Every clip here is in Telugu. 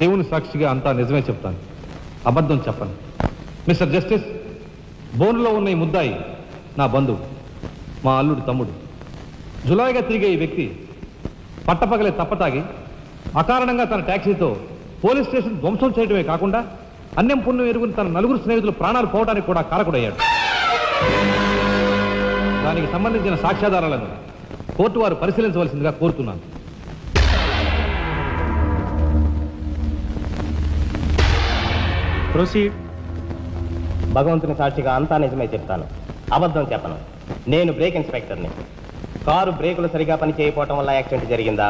దేవుని సాక్షిగా అంతా నిజమే చెప్తాను, అబద్ధం చెప్పను. మిస్టర్ జస్టిస్, బోన్లో ఉన్న ఈ ముద్దాయి నా బంధువు, మా అల్లుడు తమ్ముడు. జులాయిగా తిరిగే ఈ వ్యక్తి పట్టపగలే తప్పతాగి అకారణంగా తన ట్యాక్సీతో పోలీస్ స్టేషన్ ధ్వంసం చేయడమే కాకుండా అన్యం పుణ్యం ఎరుగుని తన నలుగురు స్నేహితులు ప్రాణాలు పోవడానికి కూడా కారకుడయ్యాడు. దానికి సంబంధించిన సాక్ష్యాధారాలను కోర్టు వారు పరిశీలించవలసిందిగా కోరుతున్నాను. ప్రొసీడ్. భగవంతుని సాక్షిగా అంతా నిజమే చెప్తాను, అబద్ధం చెప్పను. నేను బ్రేక్ ఇన్స్పెక్టర్ని. కారు బ్రేకులు సరిగా పని చేయకపోవటం వల్ల యాక్సిడెంట్ జరిగిందా,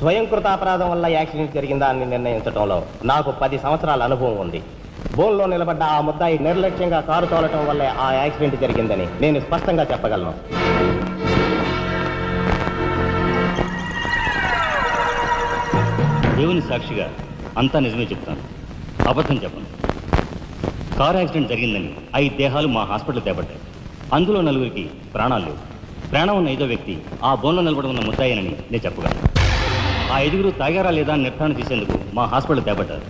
స్వయంకృత అపరాధం వల్ల యాక్సిడెంట్ జరిగిందా అని నిర్ణయించడంలో నాకు 10 సంవత్సరాల అనుభవం ఉంది. బోన్లో నిలబడ్డ ఆ ముద్దాయి నిర్లక్ష్యంగా కారు తోలటం వల్లే ఆ యాక్సిడెంట్ జరిగిందని నేను స్పష్టంగా చెప్పగలను. దేవుని సాక్షిగా అంతా నిజమే చెప్తాను, అబద్ధం చెప్పను. కారు యాక్సిడెంట్ జరిగిందని 5 దేహాలు మా హాస్పిటల్ తేబడ్డాయి. అందులో 4గురికి ప్రాణాలు లేవు. ప్రాణం ఉన్న 5వ వ్యక్తి ఆ బోన్లో నిలబడి ఉన్న ముద్దాయనని నేను చెప్పగలను. ఆ 5గురు తాగారా లేదా నిర్ధారణ చేసేందుకు మా హాస్పిటల్ తేబడ్డారు.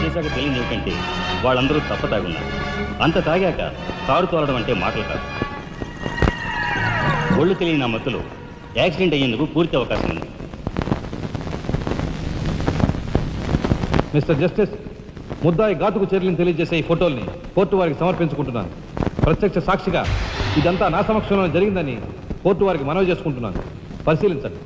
చేశాక తెలియదు ఏమిటంటే వాళ్ళందరూ తప్ప తాగున్నారు. అంత తాగాక కారు తోలడం అంటే మాటలు కాదు. ఒళ్ళు తెలియని ఆ మత్తులో యాక్సిడెంట్ అయ్యేందుకు పూర్తి అవకాశం ఉంది. మిస్టర్ జస్టిస్, ముద్దాయి ఘాతుకు చర్యలను తెలియజేసే ఈ ఫోటోల్ని కోర్టు వారికి సమర్పించుకుంటున్నాను. ప్రత్యక్ష సాక్షిగా ఇదంతా నా సమక్షంలో జరిగిందని కోర్టు వారికి మనవి చేసుకుంటున్నాను. పరిశీలించండి.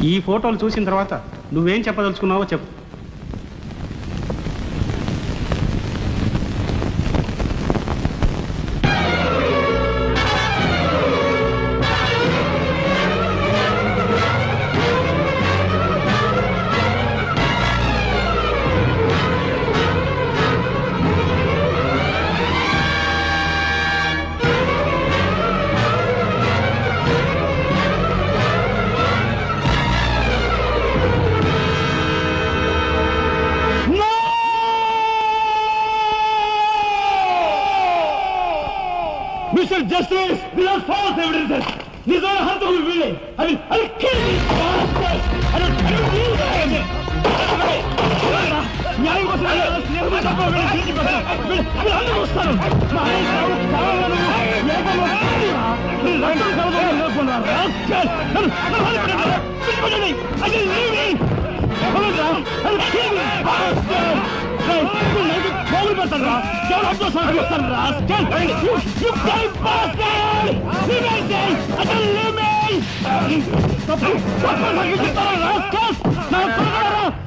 ఈ ఫోటోలు చూసిన తర్వాత నువ్వేం చెప్పదలుచుకున్నావో చెప్పు. Mr. Justice, these are false evidences. These are harmful willing. I'll kill these bastards. I don't believe that. న్యాయం కోసం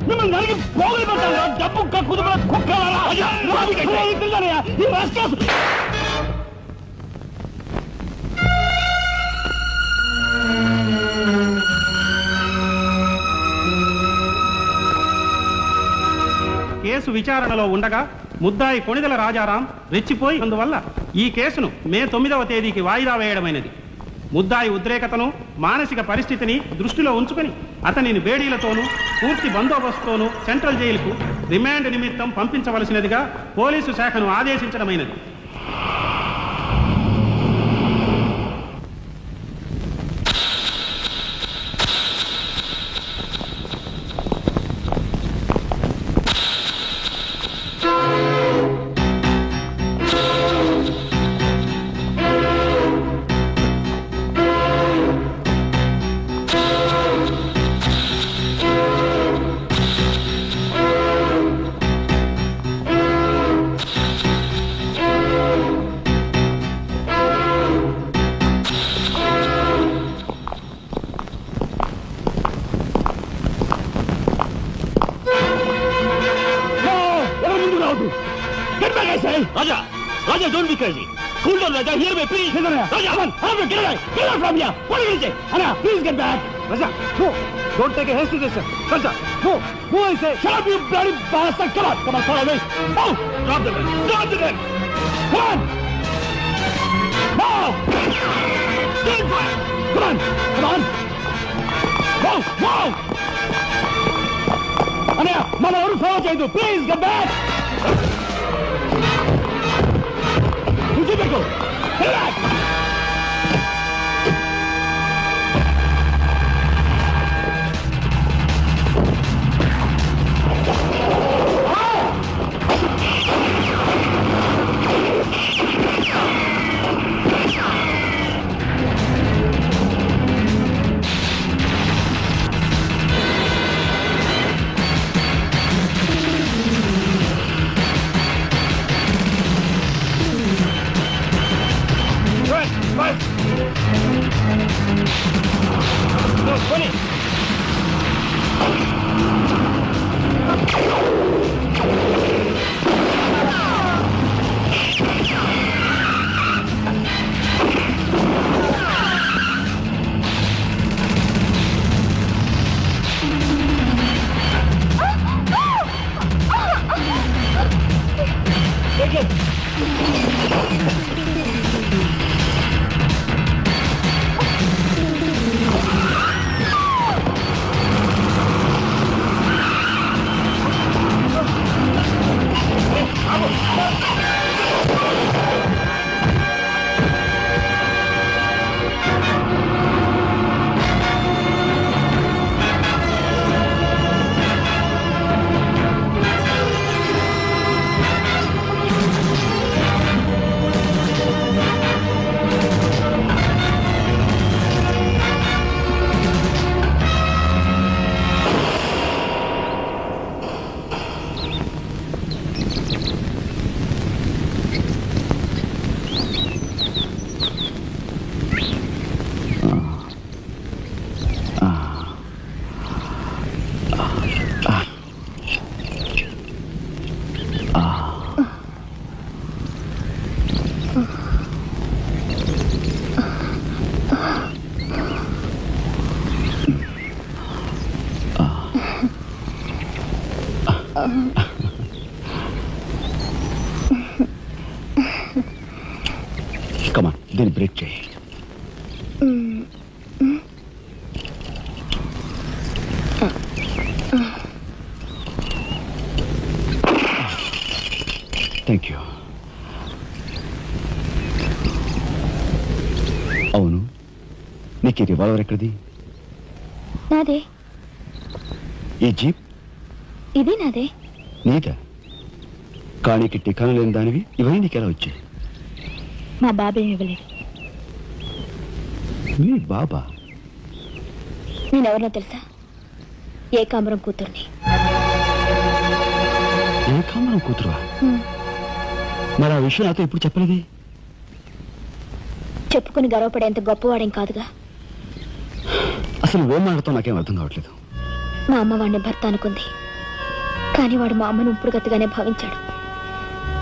మిమ్మల్ని నరికి పోగులు పెట్టారా? డబ్బు కుదుపుల కుక్కలారా? కేసు విచారణలో ఉండగా ముద్దాయి కొణిదెల రాజారాం రెచ్చిపోయి అందువల్ల ఈ కేసును మే 9వ తేదీకి వాయిదా వేయడమైనది. ముద్దాయి ఉద్రేకతను, మానసిక పరిస్థితిని దృష్టిలో ఉంచుకొని అతనిని బేడీలతోనూ పూర్తి బందోబస్తుతోనూ సెంట్రల్ జైలుకు రిమాండ్ నిమిత్తం పంపించవలసినదిగా పోలీసు శాఖను ఆదేశించడమైనది. Raja, don't be crazy. Cool down, Raja. Hear me, please. Raja, come on. Get away. Get out from here. What did you say? Anna, please get back. Raja, no. Don't take a hasty decision. Raja, no. No, I say. Shut up, you bloody bastard. Come on. Come on, follow me. Oh! Drop the gun. Drop the gun. Come on. Now! Stand fire. Come on. Come on. Whoa! Whoa! చేయదు. Please come back. బుద్ధి పెట్టు. Come on, then break check. Thank you. అవును, నీకు ఈ రివాల్వర్ ఎక్కడిది? నాదే. ఈ జీప్? ఇది నాదే. నీదా? కానీకి టికాను లేని దానివి ఇవన్నీ నీకెలా వచ్చాయి? మా బాబేం ఇవ్వలేదు. మీ బాబా? నేనెవరినో తెలుసా? ఏకాంబరం కూతుర్ని. ఏకాంబరం కూతురువా? మరి ఆ విషయం నాతో ఎప్పుడు చెప్పలేదే? చెప్పుకుని గర్వపడేంత గొప్పవాడేం కాదుగా. అసలు ఏం మాట్లాడుతావు నాకేం అర్థం కావట్లేదు. మా అమ్మ వాడిని భర్త అనుకుంది, కానీ వాడు మా అమ్మను ఉంపుడుగతిగానే భావించాడు.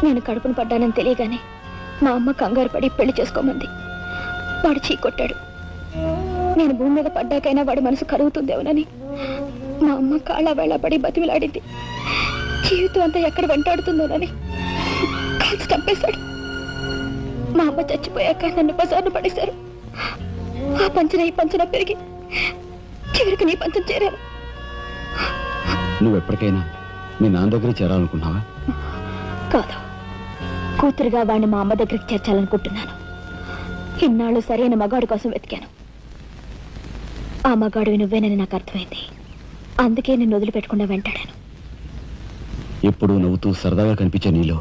నేను కడుపును పడ్డానని తెలియగానే మా అమ్మ కంగారు పడి పెళ్లి చేసుకోమంది. వాడు చీకొట్టాడు. నేను భూమి మీద పడ్డాకైనా వాడి మనసు కరుగుతుందేమోనని మా అమ్మ కాళ్ళ వేళ పడి బతిమిలాడింది. జీవితం అంతా ఎక్కడ వెంటాడుతుందోనని కాల్చి చంపేశాడు. మా అమ్మ చచ్చిపోయాక నన్ను బజార్ను పడేశారు. ఆ పంచన ఈ పంచన పెరిగి చివరికి నీ పంచం చేరాను. నువ్వు ఎప్పటికైనా మీ నాన్న దగ్గర చేరాలనుకున్నావా? కాదు, కూతురుగా వాడిని మా అమ్మ దగ్గరికి చేర్చాలనుకుంటున్నాను. ఇన్నాళ్ళు సరైన మగాడు కోసం వెతికాను. ఆ మగాడు నువ్వేనని నాకు అర్థమైంది. అందుకే నేను వదిలిపెట్టకుండా వెంటాడాను. ఎప్పుడూ నవ్వుతూ సరదాగా కనిపించే నీలో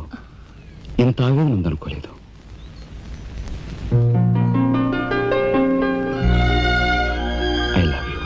ఇంత ఆవేదన ఉందనుకోలేదు. I love you.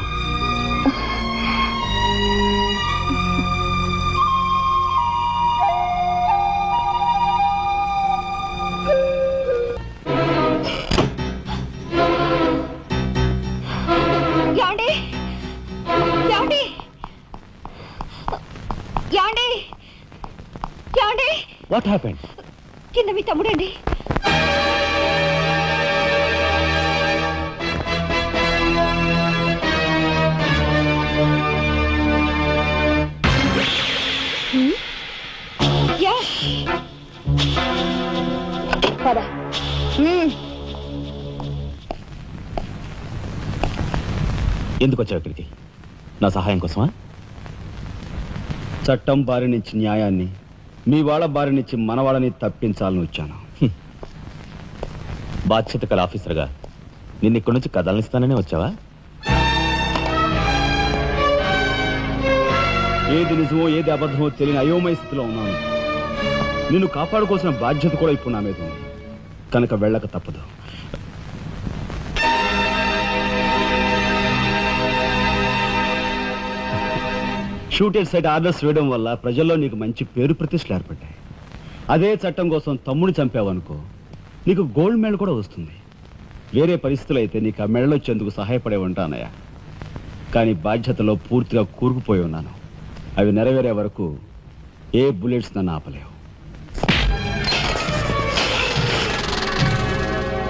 What happened? కింద మీ తమ్ముడండి. పద. ఎందుకు వచ్చావు ఇక్కడికి? నా సహాయం కోసమా? చట్టం బారి నుంచి న్యాయాన్ని, మీ వాళ్ళ బారి నుంచి మన వాళ్ళని తప్పించాలని వచ్చాను. బాధ్యత కల ఆఫీసర్గా నిన్ను ఇక్కడి నుంచి కదలనిస్తాననే వచ్చావా? ఏది నిజమో ఏది అబద్ధమో తెలియని అయోమయ స్థితిలో ఉన్నాను. నిన్ను కాపాడుకోవాల్సిన బాధ్యత కూడా ఇప్పుడు నా మీద ఉంది. కనుక వెళ్ళక తప్పదు. షూటెడ్ సైడ్ ఆర్డర్స్ వేయడం వల్ల ప్రజల్లో నీకు మంచి పేరు ప్రతిష్టలు ఏర్పడ్డాయి. అదే చట్టం కోసం తమ్ముడిని చంపావనుకో, నీకు గోల్డ్ మెడల్ కూడా వస్తుంది. వేరే పరిస్థితులు అయితే నీకు ఆ మెడల్ వచ్చేందుకు సహాయపడే ఉంటానయ్యా. కానీ బాధ్యతలో పూర్తిగా కూరుకుపోయి ఉన్నాను. అవి నెరవేరే వరకు ఏ బుల్లెట్స్ నన్ను ఆపలేవు.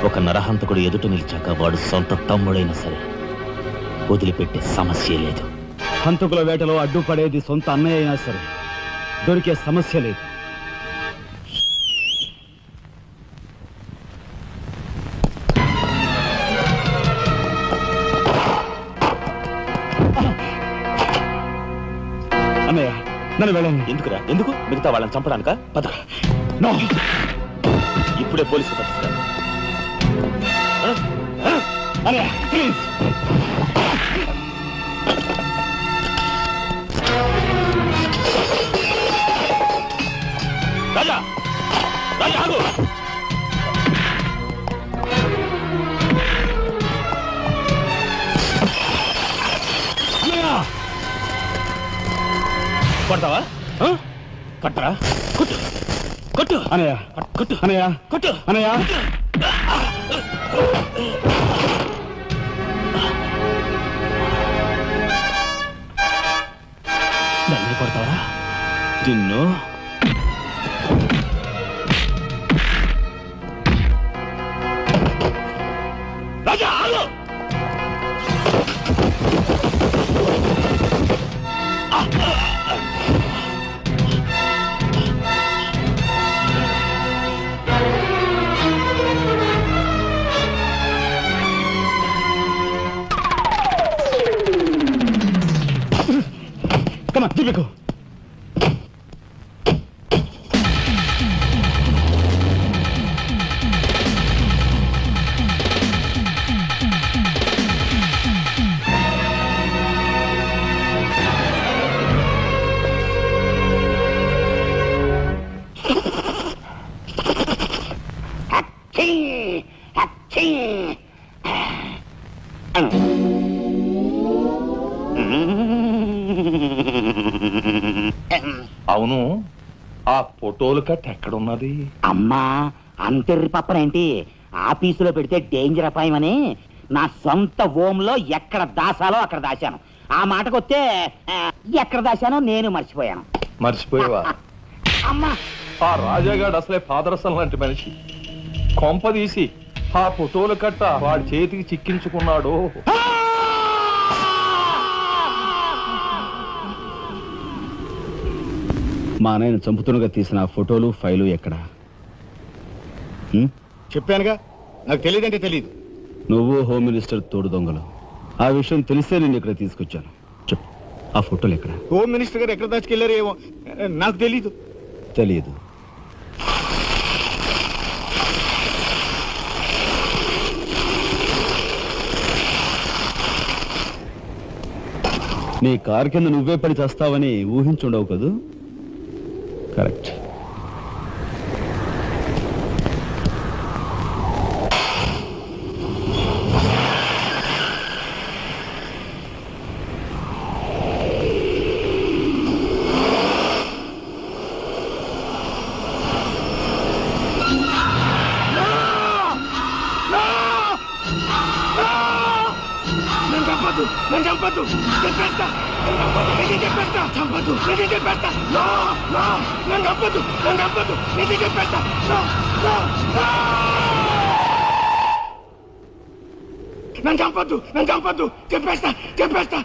ఒక నరహంతకుడు ఎదుట నిలిచాక వాడు సొంత తమ్ముడైనా సరే వదిలిపెట్టే సమస్య లేదు. హంతకుల వేటలో అడ్డుపడేది సొంత అన్నయ్య అయినా సరే దొరికే సమస్య లేదు. అన్నయ్య నన్ను వెళ్ళండి. ఎందుకురా? ఎందుకు? మిగతా వాళ్ళని చంపడానికా? పద. నో, ఇప్పుడే పోలీసులు పట్టిస్తా. అన్నయ్య ప్లీజ్. రాజా, రాజా ఆగు. కొడతావా? కొట్టరా? కొట్టు, కొట్టు అన్నయ్య, కొట్టు, అన్నయ్య, కొట్టు, అన్నయ్య. నన్ను కొడతావరా? నిన్ను రాజా ఆగు. Come on, Jimiko. అవును, ఆ ఫోటోలు కట్ ఎక్కడున్నది? అమ్మా, అంతెర్రి పప్పనేంటి? ఆఫీసులో పెడితే డేంజర్ అపాయమని నా సొంత హోంలో ఎక్కడ దాసాలో అక్కడ దాశాను. ఆ మాటకొస్తే ఎక్కడ దాశానో నేను మర్చిపోయాను. మర్చిపోయావా? అమ్మా, ఆ రాజాగాడు అసలే పాదరసం లాంటి మనిషి. కొంపదీసి ఆ ఫోటోలు కట్ట వాడి చేతికి చిక్కించుకున్నాడు. మా అన్నయ్యను చంపుతున్నగా తీసిన ఫోటోలు ఫైలు ఎక్కడ? చెప్పానుగా, నాకు తెలియదంటే తెలియదు. నువ్వు హోమ్ మినిస్టర్ తోడు దొంగలు. ఆ విషయం తెలిసే నేను ఇక్కడ తీసుకొచ్చాను. చెప్పు, ఆ ఫోటోలు ఎక్కడ? హోమ్ మినిస్టర్ గారు ఎక్కడ దాచుకెళ్లారో ఏమో నాకు తెలీదు. తెలియదు. నీ కారు కింద నువ్వే పని చేస్తావని ఊహించుండవు కదూ? కరెక్ట్. నన్ను చంపద్దు, చెప్పేస్తా.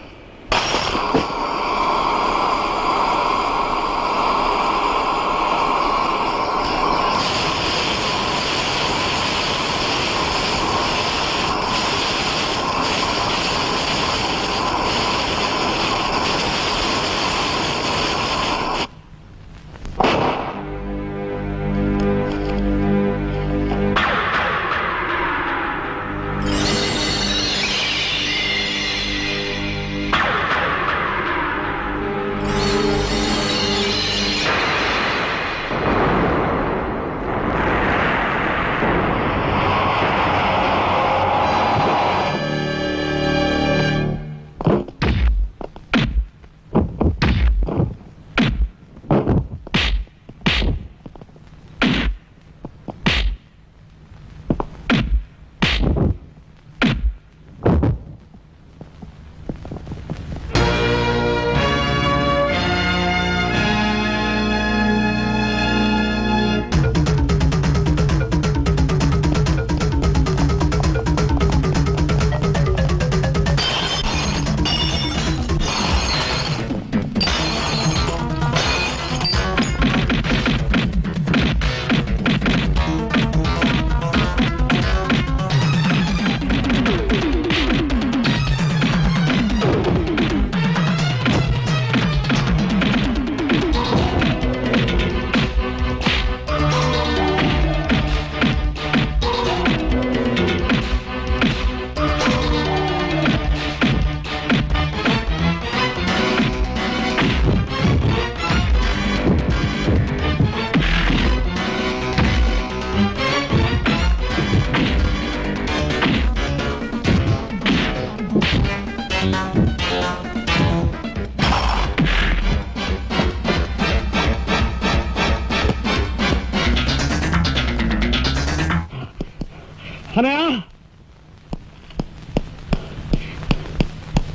అనయ్య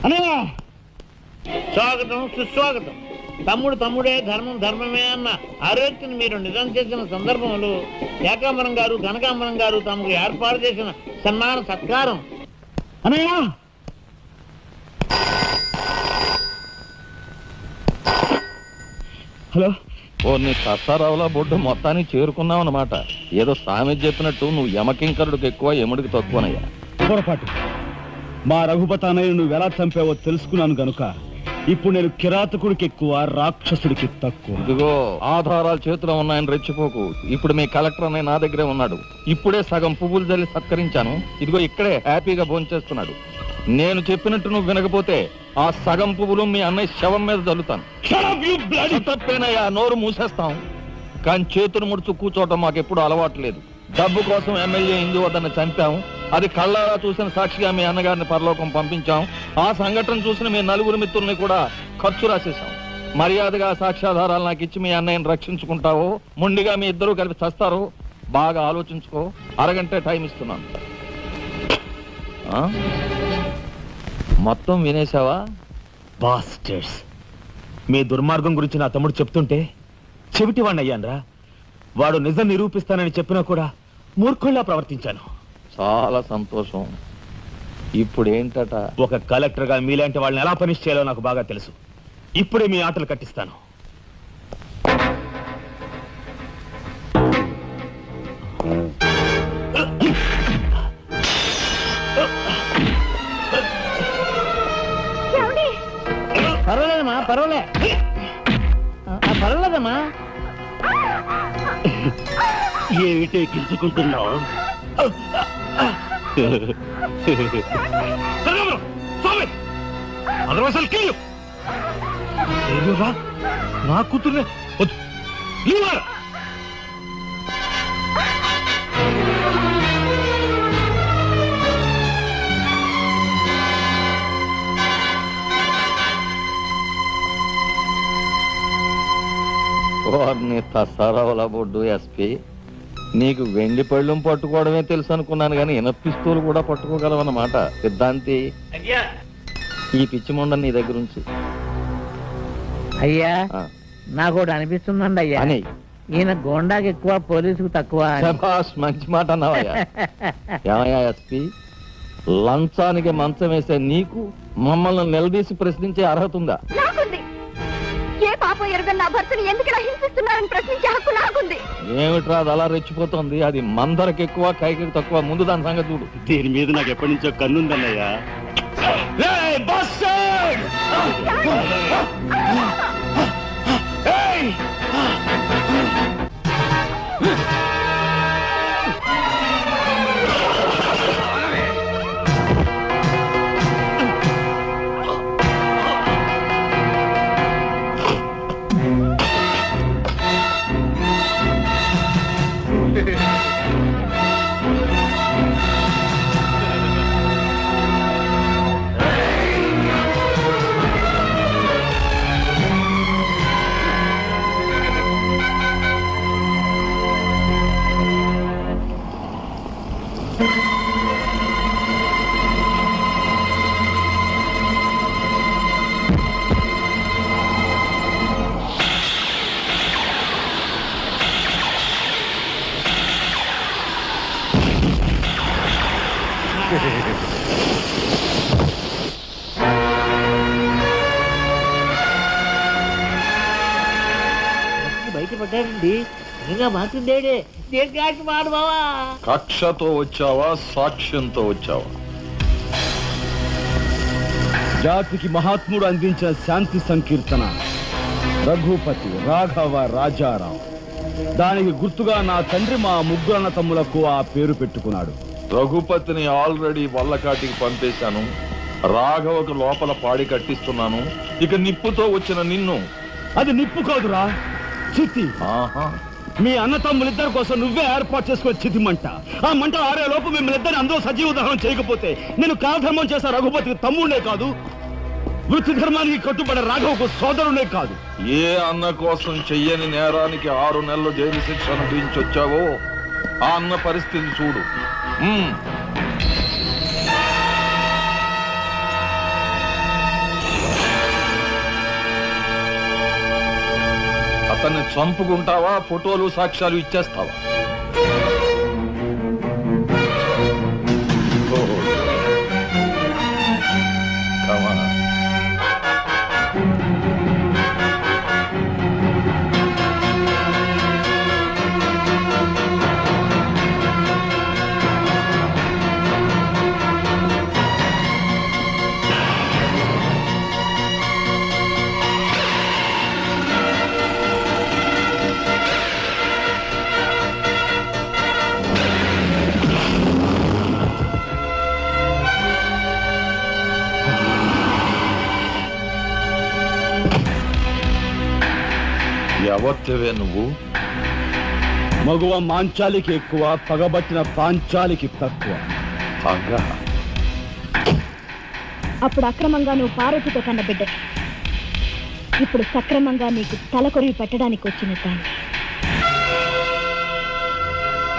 అనయ్య స్వాగతం సుస్వాగతం. తమ్ముడు తమ్ముడే, ధర్మం ధర్మమే అన్న ఆరోగ్యం మీరు నిజం చేసిన సందర్భంలో ఏకాంబరం గారు కనకాంబరం గారు తమకు ఏర్పాటు చేసిన సన్మాన సత్కారం. అనయ్య హలో. ఓ నీ కస్తారావులా బొడ్డు మొత్తానికి చేరుకున్నావు అన్నమాట. ఏదో సామెత చెప్పినట్టు నువ్వు యమకింకరుడికి ఎక్కువ యముడికి తక్కువనయ్యా. పొరపాటు. మా రఘుపతి అన్నయ్య నువ్వు ఎలా చంపావో తెలుసుకున్నాను గనుక ఇప్పుడు నేను కిరాతకుడికి ఎక్కువ, రాక్షసుడికి తక్కువ. ఇదిగో ఆధారాలు చేతిలో ఉన్నాయని రెచ్చిపోకు. ఇప్పుడు మీ కలెక్టర్ అన్నయ్య నా దగ్గరే ఉన్నాడు. ఇప్పుడే సగం పువ్వులు జల్లి సత్కరించాను. ఇదిగో ఇక్కడే హ్యాపీగా భోంచేస్తున్నాడు. నేను చెప్పినట్టు నువ్వు వినకపోతే ఆ సగం పువ్వులు మీ అన్నయ్య శవం మీద జల్లుతాను. తప్పేనయ్యా, నోరు మూసేస్తాం. కానీ చేతులు ముడుచు కూర్చోవటం మాకెప్పుడు అలవాటు లేదు. డబ్బు కోసం ఎమ్మెల్యే ఇందువద్దన్న చంపాం. అది కళ్ళారా చూసిన సాక్షిగా మీ అన్నగారిని పరలోకం పంపించాం. ఆ సంఘటన చూసిన మీ నలుగురు మిత్రుల్ని కూడా ఖర్చు రాసేశాం. మర్యాదగా సాక్ష్యాధారాలు నాకు ఇచ్చి మీ అన్నయ్యని రక్షించుకుంటావో ముండిగా మీ ఇద్దరూ కలిపి చస్తారో బాగా ఆలోచించుకో. అరగంటే టైం ఇస్తున్నాను. మొత్తం వినేశావా? బాస్టర్స్, మీ దుర్మార్గం గురించి నా తమ్ముడు చెప్తుంటే చెవిటి వాడిని అయ్యాన్రా. వాడు నిజం నిరూపిస్తానని చెప్పినా కూడా మూర్ఖుల్లా ప్రవర్తించాను. చాలా సంతోషం. ఇప్పుడు ఏంటట? ఒక కలెక్టర్ గా మీలాంటి వాళ్ళని ఎలా పనిష్ చేయాలో నాకు బాగా తెలుసు. ఇప్పుడే మీ ఆటలు కట్టిస్తాను. పర్వాలేదమ్మా, పర్వాలేదమ్మా. ఏమిటే గిల్చుకుంటున్నావు? నా కూతుర్నే వారిని తసారావుల బొడ్డు ఎస్పీ, నీకు వెండి పళ్ళం పట్టుకోవడమే తెలుసు అనుకున్నాను కానీ ఇనపిస్తూలు కూడా పట్టుకోగలవన్నమాట. సిద్ధాంతి, ఈ పిచ్చి మొండ నీ దగ్గర నుంచి. అయ్యా నాకు ఒకటి అనిపిస్తుందండి అయ్యా, ఈయన గోండాకి ఎక్కువ, పోలీసుకు తక్కువ. మంచి మాట అన్నావయ్యా. ఏమయ్యా ఎస్పీ, లంచానికి మంచం వేసే నీకు మమ్మల్ని నిలదీసి ప్రశ్నించే అర్హత ఉందా? ఏ పాపం ఎరుగని నా భర్తని ఎందుకు ఇలా హింసిస్తున్నారని ప్రశ్నించే హక్కు నాకుంది. ఏమిట్రా అది అలా రెచ్చిపోతుంది? అది మందరికి ఎక్కువ, కైకి తక్కువ. ముందు దాని సంగతి చూడు. దీని మీద నాకు ఎప్పటి నుంచో కన్నుందన్నయ్యా. బయటపడ్డాడండి. ఇంకా మాత్రుండేడే. మాట బావా, కక్షతో వచ్చావా, సాక్ష్యంతో వచ్చావా? జాతికి మహాత్ముడు అందించిన శాంతి సంకీర్తన రఘుపతి రాఘవ రాజారావు. దానికి గుర్తుగా నా తండ్రి మా ముగ్గురు అన్న తమ్ములకు ఆ పేరు పెట్టుకున్నాడు. రఘుపతిని ఆల్రెడీ వల్లకాటికి పంపేశాను. రాఘవకు లోపల పాడి కట్టిస్తున్నాను. ఇక నిప్పుతో వచ్చిన నిన్ను. అది నిప్పు కాదురా, చితి. మీ అన్న తమ్ములిద్దరి కోసం నువ్వే ఏర్పాటు చేసుకునే చితి మంట. ఆ మంట ఆరే లోపు మిమ్మల్ని ఇద్దరిని అందరూ సజీవ దహనం చేయకపోతే నేను కాలధర్మం చేసే రఘుపతికి తమ్ముడే కాదు, వృత్తి ధర్మానికి కట్టుబడే రాఘవకు సోదరుడే కాదు. ఏ అన్న కోసం చెయ్యని నేరానికి 6 నెలలు జైలు శిక్ష అనుభవించొచ్చావో ఆ అన్న పరిస్థితి చూడు. అతన్ని చంపుకుంటావా, ఫోటోలు సాక్ష్యాలు ఇచ్చేస్తావా? ఎవరివే నువ్వు? మగువ మాంచాలికి ఎక్కువ, పగబట్టిన పాంచాలికి తక్కువ. అప్పుడు అక్రమంగా నువ్వు పార్వతితో కన్న బిడ్డ, ఇప్పుడు సక్రమంగా నీకు తలకొరివి పెట్టడానికి వచ్చిన దాన్ని.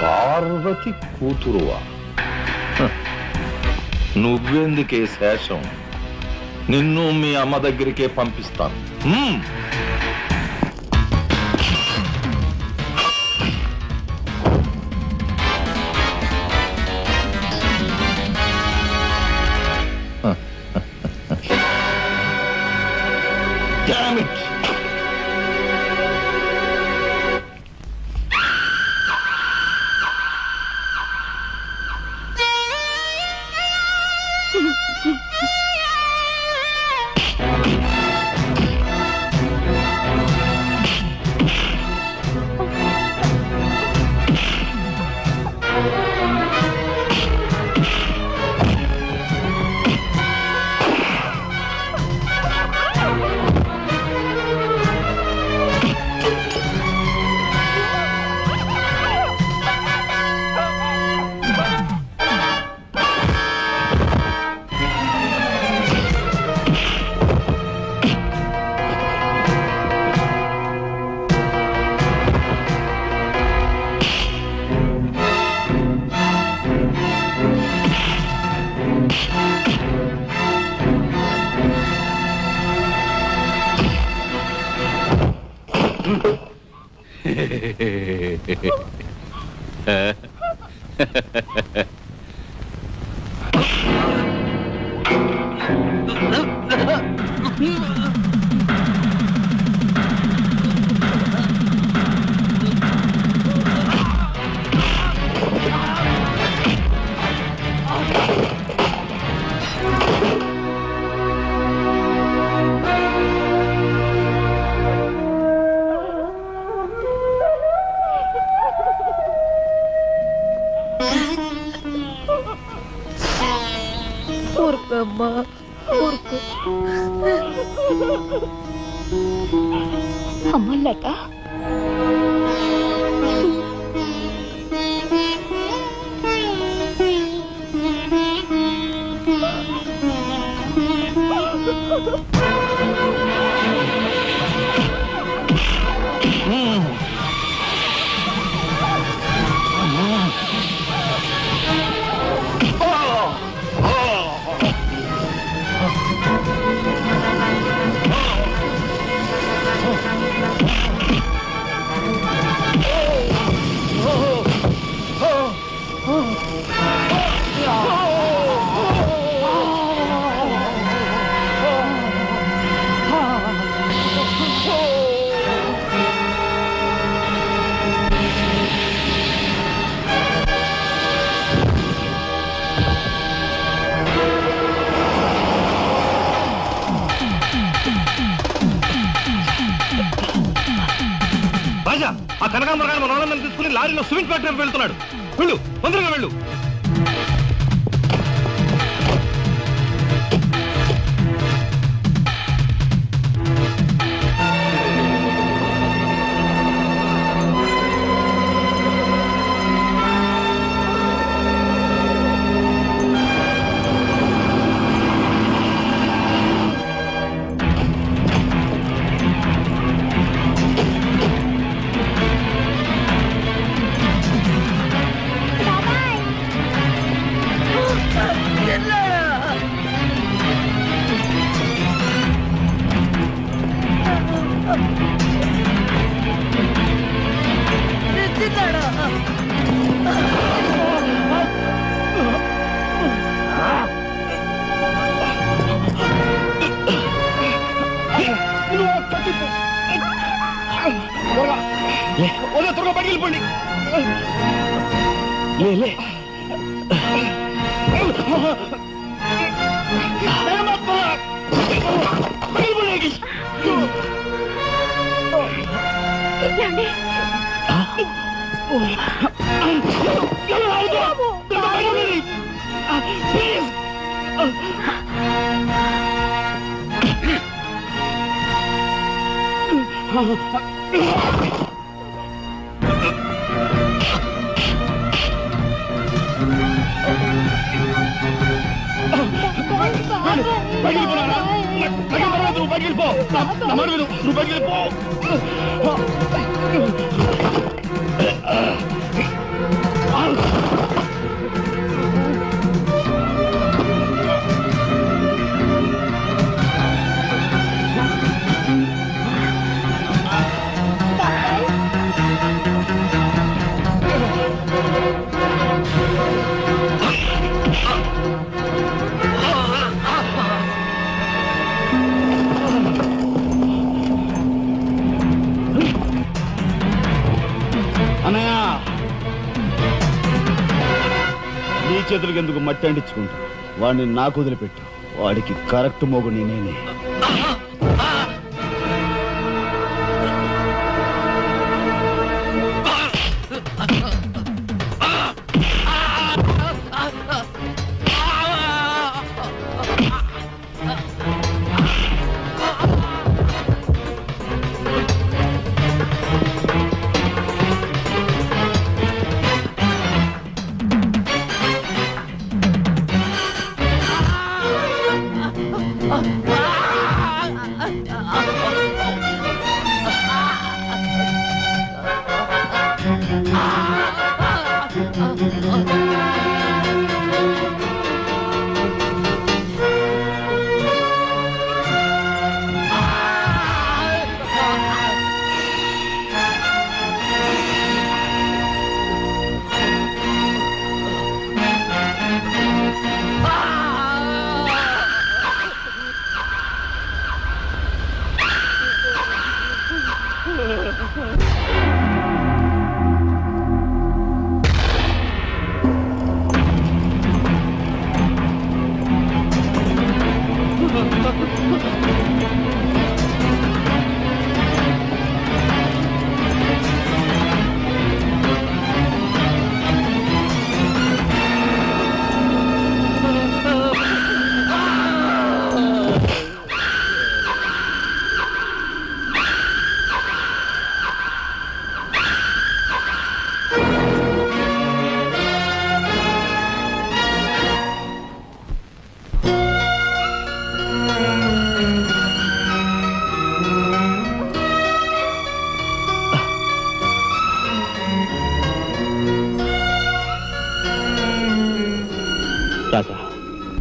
పార్వతి కూతురువా? నువ్వెందుకే శేషం? నిన్ను మీ అమ్మ దగ్గరికే పంపిస్తాను. Damn it! అమ్మలట ఆ కనకాంబరగాడు మన వాళ్ళని తీసుకుని లారీలో సిమెంట్ ఫ్యాక్టరీ వెళ్తున్నాడు. వెళ్ళు, తొందరగా వెళ్ళు. త్వరగా బయటికి వెళ్ళిపోండి. చేతులకి ఎందుకు మట్టి అంటించుకుంటా? వాడిని నాకు వదిలిపెట్టు. వాడికి కరెక్ట్ మోగుని నేనే.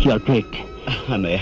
You're great. అన్నయ్య